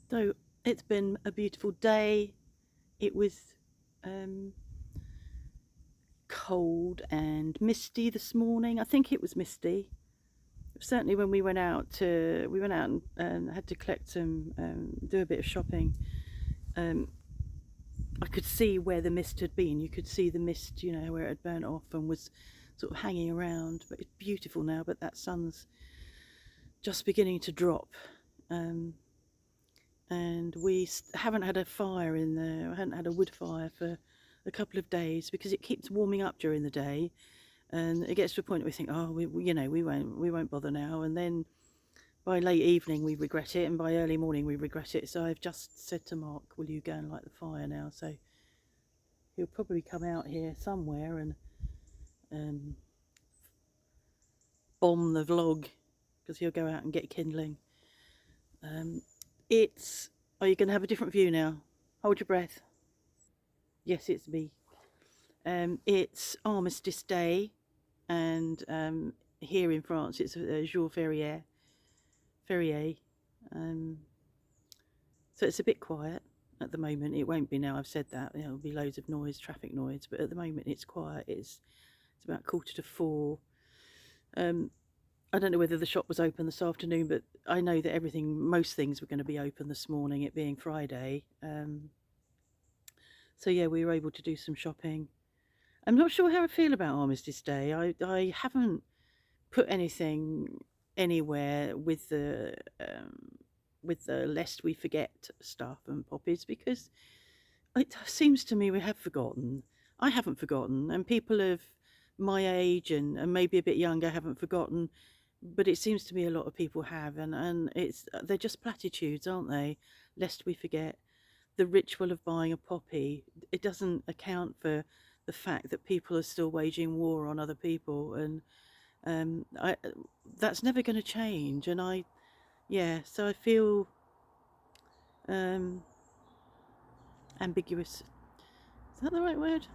So it's been a beautiful day. It was um, cold and misty this morning. I think it was misty. Certainly, when we went out and had to collect some, do a bit of shopping. Um, I could see where the mist had been. You could see the mist, where it had burnt off and was sort of hanging around. But it's beautiful now. But that sun's just beginning to drop. Um, and we haven't had a fire in there. I hadn't had a wood fire for a couple of days because it keeps warming up during the day, and it gets to a point where we think, oh, we won't bother now, and then by late evening we regret it, and by early morning we regret it. So I've just said to Mark, "Will you go and light the fire now?" So he'll probably come out here somewhere and um, bomb the vlog because he'll go out and get kindling. Um, it's. Are you going to have a different view now? Hold your breath. Yes, it's me. It's Armistice Day, and here in France it's Jour Férié. Férié. Um, so it's a bit quiet at the moment. It won't be now. I've said that. There'll be loads of noise, traffic noise, but at the moment it's quiet. It's about 3:45. Um, I don't know whether the shop was open this afternoon, but I know that most things were going to be open this morning, it being Friday. So yeah, we were able to do some shopping. I'm not sure how I feel about Armistice Day. I haven't put anything anywhere with the lest we forget stuff and poppies, because it seems to me we have forgotten. I haven't forgotten, and people of my age and maybe a bit younger haven't forgotten, but it seems to me a lot of people have, and they're just platitudes, aren't they? Lest we forget the ritual of buying a poppy. It doesn't account for the fact that people are still waging war on other people, and I that's never going to change. And so I feel um, ambiguous. Is that the right word?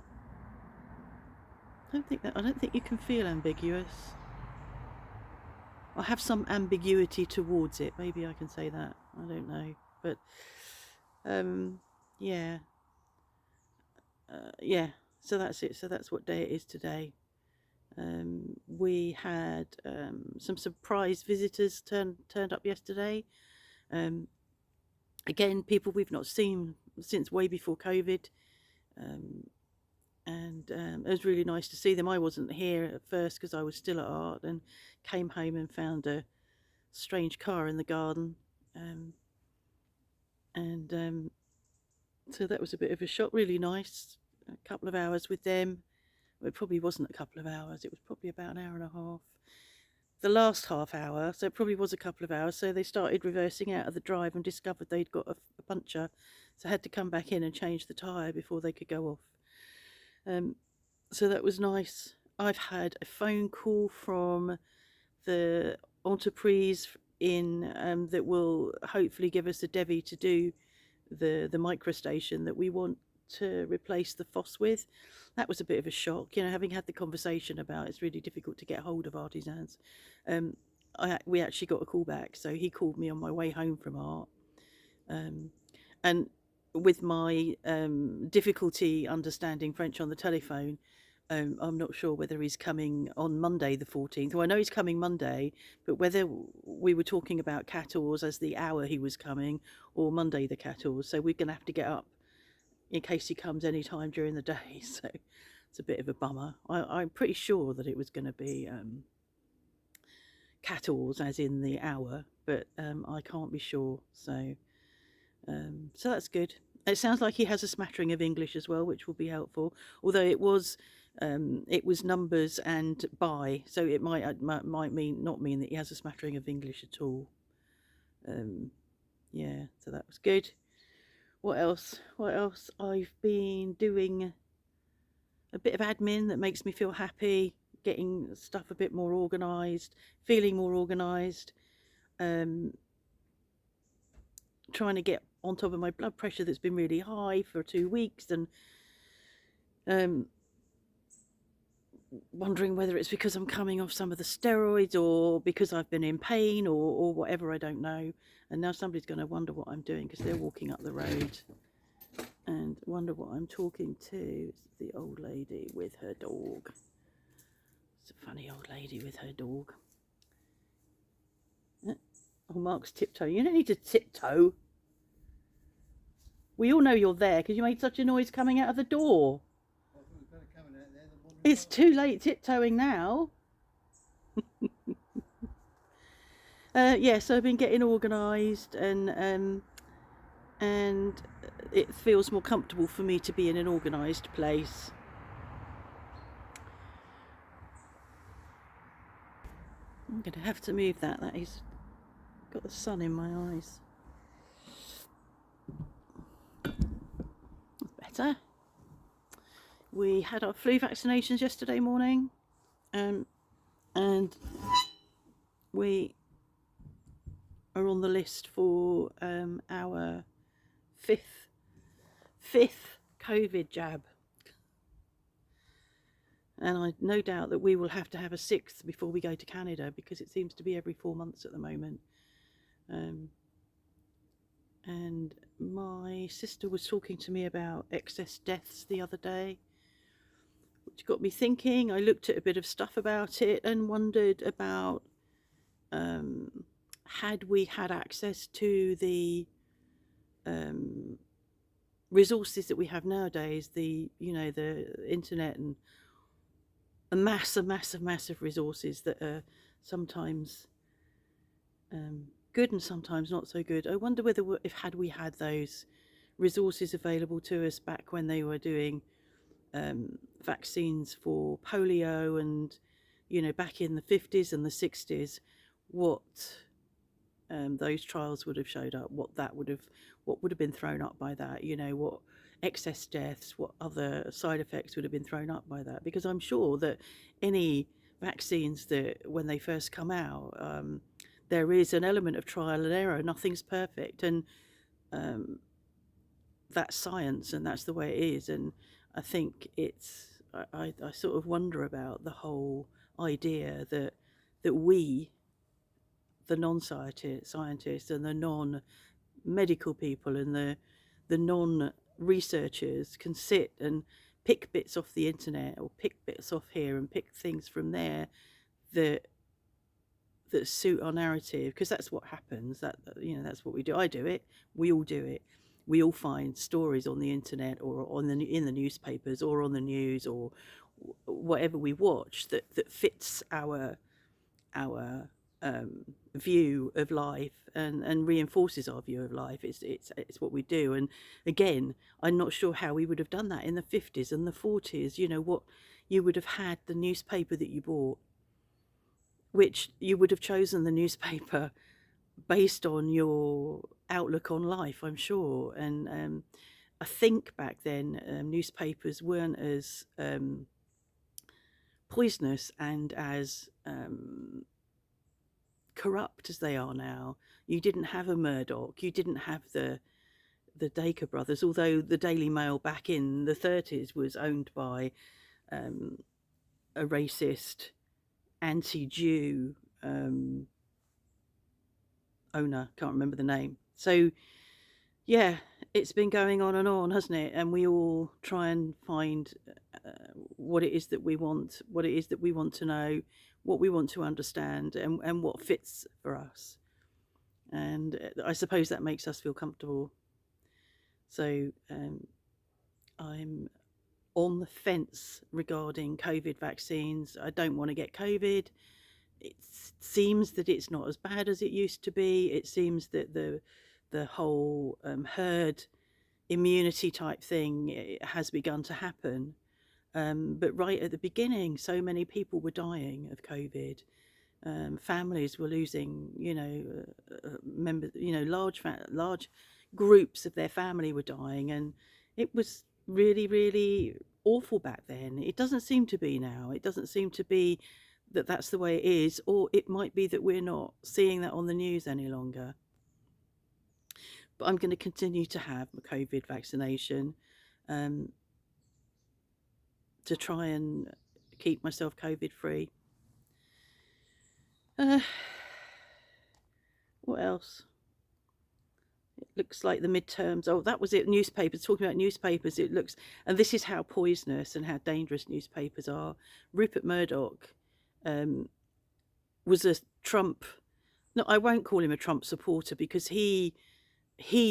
I don't think you can feel ambiguous. I have some ambiguity towards it. Maybe I can say that. I don't know, but um, yeah, yeah. So that's it. So that's what day it is today. We had some surprise visitors turned up yesterday. Um, Again, people we've not seen since way before COVID. Um, and it was really nice to see them. I wasn't here at first because I was still at art, and came home and found a strange car in the garden. Um, and So that was a bit of a shock. Really nice. A couple of hours with them. Well, it probably wasn't a couple of hours. It was probably about an hour and a half. The last half hour, so it probably was a couple of hours. So they started reversing out of the drive and discovered they'd got a puncture, so had to come back in and change the tyre before they could go off. Um, so that was nice. I've had a phone call from the entreprise in that will hopefully give us a Devi to do the microstation that we want to replace the FOSS with. That was a bit of a shock, having had the conversation about it's really difficult to get hold of artisans. Um, we actually got a call back, so he called me on my way home from art, um, and with my difficulty understanding French on the telephone, I'm not sure whether he's coming on Monday the 14th. Well, I know he's coming Monday, but whether we were talking about 14 as the hour he was coming, or Monday the 14. So we're going to have to get up in case he comes any time during the day. So it's a bit of a bummer. I'm pretty sure that it was going to be 14 as in the hour, but I can't be sure. So that's good. It sounds like he has a smattering of English as well, which will be helpful. Although it was numbers and by, so it might mean not mean that he has a smattering of English at all. Yeah, so that was good. What else? What else? I've been doing a bit of admin that makes me feel happy, getting stuff a bit more organised, feeling more organised. Um, Trying to get on top of my blood pressure that's been really high for 2 weeks, and um, wondering whether it's because I'm coming off some of the steroids or because I've been in pain or whatever, I don't know. And now somebody's going to wonder what I'm doing because they're walking up the road and wonder what I'm talking to. It's the old lady with her dog. It's a funny old lady with her dog. Oh, Mark's tiptoeing. You don't need to tiptoe. We all know you're there because you made such a noise coming out of the door. It's too late tiptoeing now. Yeah, so I've been getting organised, and it feels more comfortable for me to be in an organised place. I'm going to have to move that. That is got the sun in my eyes. Better. We had our flu vaccinations yesterday morning, and we are on the list for our fifth COVID jab, and I no doubt that we will have to have a sixth before we go to Canada because it seems to be every 4 months at the moment. And my sister was talking to me about excess deaths the other day, which got me thinking. I looked at a bit of stuff about it and wondered about had we had access to the resources that we have nowadays, the internet and a massive resources that are sometimes good and sometimes not so good. I wonder whether had we had those resources available to us back when they were doing vaccines for polio and back in the 50s and the 60s, what those trials would have showed up, what would have been thrown up by that, what excess deaths, what other side effects would have been thrown up by that. Because I'm sure that any vaccines that when they first come out, there is an element of trial and error. Nothing's perfect, and that's science, and that's the way it is. And I think I sort of wonder about the whole idea that we, the non-scientists and the non-medical people and the non-researchers can sit and pick bits off the internet or pick bits off here and pick things from there that suit our narrative, because that's what happens. That's what we do. I do it. We all do it. We all find stories on the internet or in the newspapers or on the news or whatever we watch that fits our view of life and reinforces our view of life. It's what we do. And again, I'm not sure how we would have done that in the 50s and the 40s. What you would have had, the newspaper that you bought, which you would have chosen the newspaper based on your outlook on life, I'm sure. And I think back then newspapers weren't as poisonous and as corrupt as they are now. You didn't have a Murdoch, you didn't have the Dacre brothers, although the Daily Mail back in the 30s was owned by a racist, anti-Jew owner, can't remember the name. So yeah, it's been going on and on, hasn't it? And we all try and find what it is that we want, what it is that we want to know, what we want to understand, and what fits for us. And I suppose that makes us feel comfortable. So I'm on the fence regarding COVID vaccines. I don't want to get COVID. It seems that it's not as bad as it used to be. It seems that the whole herd immunity type thing has begun to happen. But right at the beginning, so many people were dying of COVID. Families were losing, members, large groups of their family were dying, and it was really, really awful back then. It doesn't seem to be now. It doesn't seem to be that that's the way it is, or it might be that we're not seeing that on the news any longer. But I'm going to continue to have my COVID vaccination to try and keep myself COVID free. What else? It looks like the midterms. Oh, that was it. Newspapers. Talking about newspapers, it looks, and this is how poisonous and how dangerous newspapers are. Rupert Murdoch was a Trump. No, I won't call him a Trump supporter because he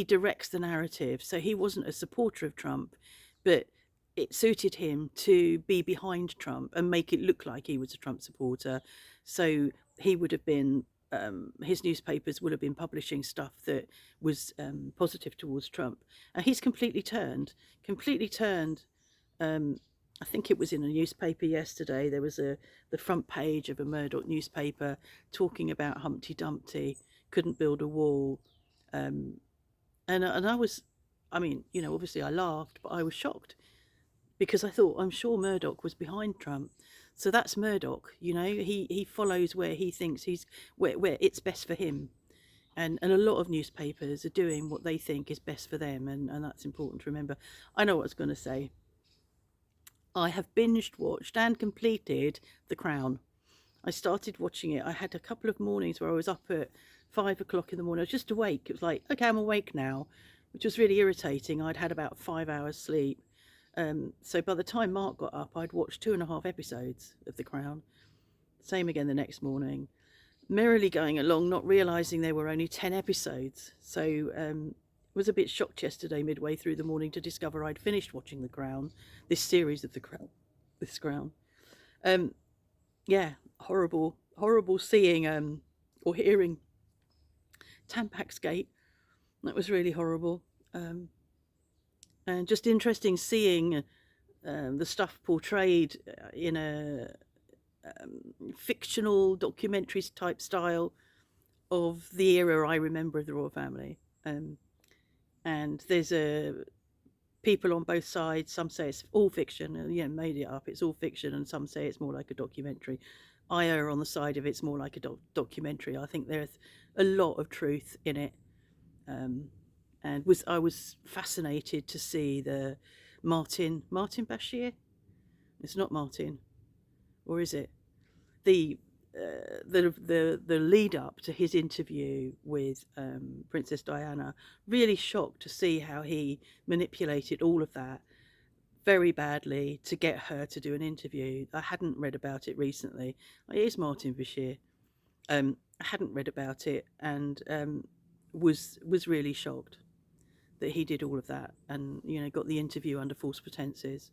directs the narrative. So he wasn't a supporter of Trump, but it suited him to be behind Trump and make it look like he was a Trump supporter. So he would have been, his newspapers would have been publishing stuff that was positive towards Trump. He's completely turned. I think it was in a newspaper yesterday. There was the front page of a Murdoch newspaper talking about Humpty Dumpty couldn't build a wall, and I was, I mean, you know, obviously I laughed, but I was shocked because I thought, I'm sure Murdoch was behind Trump. So that's Murdoch, you know, he follows where he thinks where it's best for him. And a lot of newspapers are doing what they think is best for them, and that's important to remember. I know what I was going to say. I have binged watched and completed The Crown. I started watching it. I had a couple of mornings where I was up at 5 o'clock in the morning. I was just awake. It was like, okay, I'm awake now, which was really irritating. I'd had about 5 hours sleep. So by the time Mark got up, I'd watched 2.5 episodes of The Crown. Same again the next morning. Merrily going along, not realising there were only 10 episodes. So was a bit shocked yesterday midway through the morning to discover I'd finished watching The Crown, this series of The Crown. Yeah, horrible seeing or hearing Tampax Gate. That was really horrible. And just interesting seeing the stuff portrayed in a fictional documentary type style of the era I remember of the royal family. And there's people on both sides. Some say it's all fiction, and yeah, made it up. It's all fiction, and some say it's more like a documentary. I err on the side of it's more like a documentary. I think there's a lot of truth in it, and I was fascinated to see the Martin Bashir. It's not Martin, or is it? The lead up to his interview with Princess Diana, really shocked to see how he manipulated all of that very badly to get her to do an interview. I hadn't read about it recently. It is Martin Bashir. I hadn't read about it, and was really shocked that he did all of that, and you know, got the interview under false pretenses.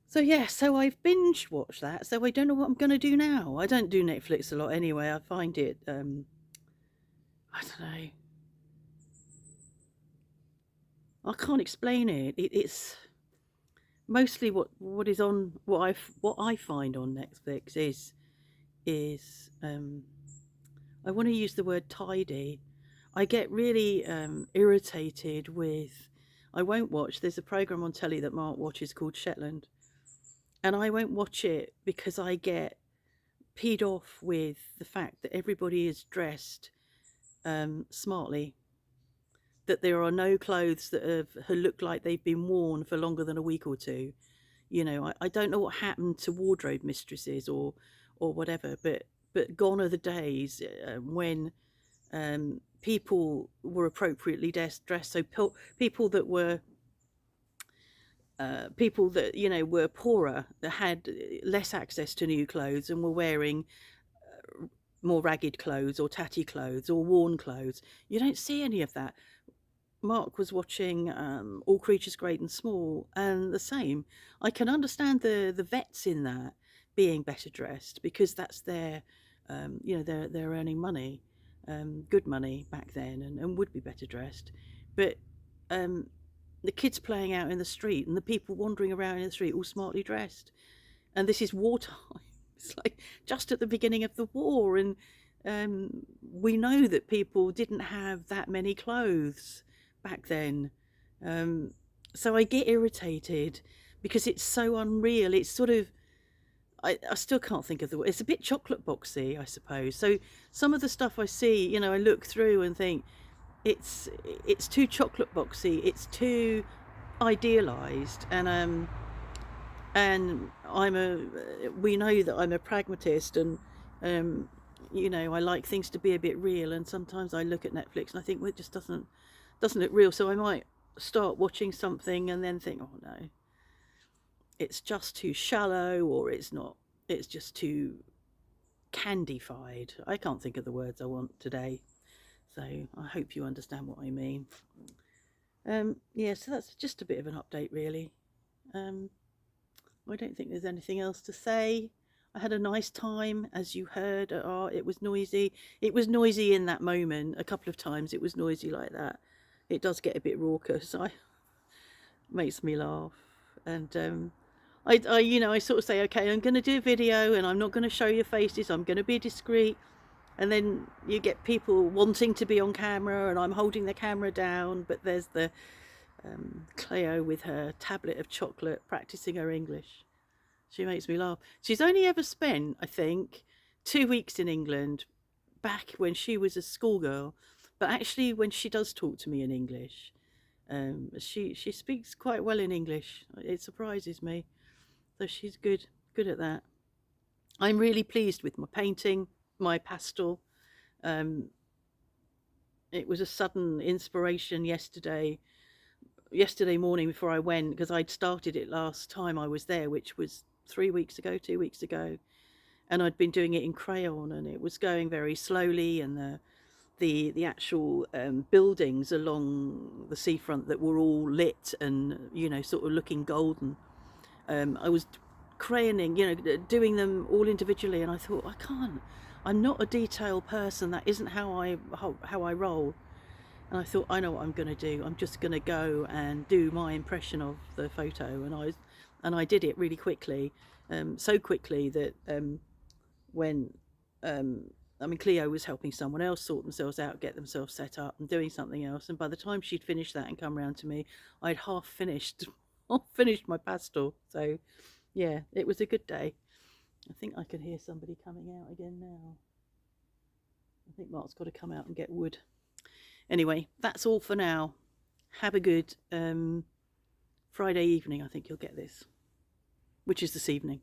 So yeah, so I've binge watched that, so I don't know what I'm going to do now. I don't do Netflix a lot anyway. I find it, I don't know. I can't explain it. It's mostly what is on, what I find on Netflix is I want to use the word tidy. I get really irritated with, I won't watch, there's a program on telly that Mark watches called Shetland. And I won't watch it because I get peed off with the fact that everybody is dressed smartly, that there are no clothes that look like they've been worn for longer than a week or two. You know, I don't know what happened to wardrobe mistresses or whatever, but gone are the days when people were appropriately dressed. So people that were you know, were poorer, that had less access to new clothes and were wearing more ragged clothes or tatty clothes or worn clothes. You don't see any of that. Mark was watching All Creatures Great and Small, and the same. I can understand the vets in that being better dressed because that's their, you know, they're earning money, good money back then, and would be better dressed. But the kids playing out in the street and the people wandering around in the street all smartly dressed. And this is wartime. It's like just at the beginning of the war, and we know that people didn't have that many clothes back then. So I get irritated because it's so unreal. It's sort of, I still can't think of the word. It's a bit chocolate boxy, I suppose. So some of the stuff I see, you know, I look through and think, it's too chocolate boxy, it's too idealized, and and we know that I'm a pragmatist, and you know, I like things to be a bit real, and sometimes I look at Netflix and I think, well, it just doesn't look real. So I might start watching something and then think, oh no, it's just too shallow, or it's just too candified. I can't think of the words I want today, so I hope you understand what I mean. Yeah, so that's just a bit of an update, really. I don't think there's anything else to say. I had a nice time, as you heard. It was noisy. It was noisy in that moment. A couple of times it was noisy like that. It does get a bit raucous. Makes me laugh. And I sort of say, okay, I'm going to do a video, and I'm not going to show your faces. I'm going to be discreet. And then you get people wanting to be on camera, and I'm holding the camera down. But there's the Cleo with her tablet of chocolate practicing her English. She makes me laugh. She's only ever spent, I think, 2 weeks in England back when she was a schoolgirl. But actually, when she does talk to me in English, she speaks quite well in English. It surprises me. So she's good at that. I'm really pleased with my painting, my pastel. It was a sudden inspiration yesterday morning before I went, because I'd started it last time I was there, which was 2 weeks ago, and I'd been doing it in crayon, and it was going very slowly, and the actual buildings along the seafront that were all lit and, you know, sort of looking golden, I was crayoning, you know, doing them all individually, and I thought, I'm not a detail person. That isn't how I roll. And I thought, I know what I'm going to do. I'm just going to go and do my impression of the photo. And I did it really quickly, so quickly that when Cleo was helping someone else sort themselves out, get themselves set up, and doing something else. And by the time she'd finished that and come round to me, I'd half finished my pastel. So yeah, it was a good day. I think I can hear somebody coming out again now. I think Mark's got to come out and get wood. Anyway, that's all for now. Have a good Friday evening. I think you'll get this, which is this evening.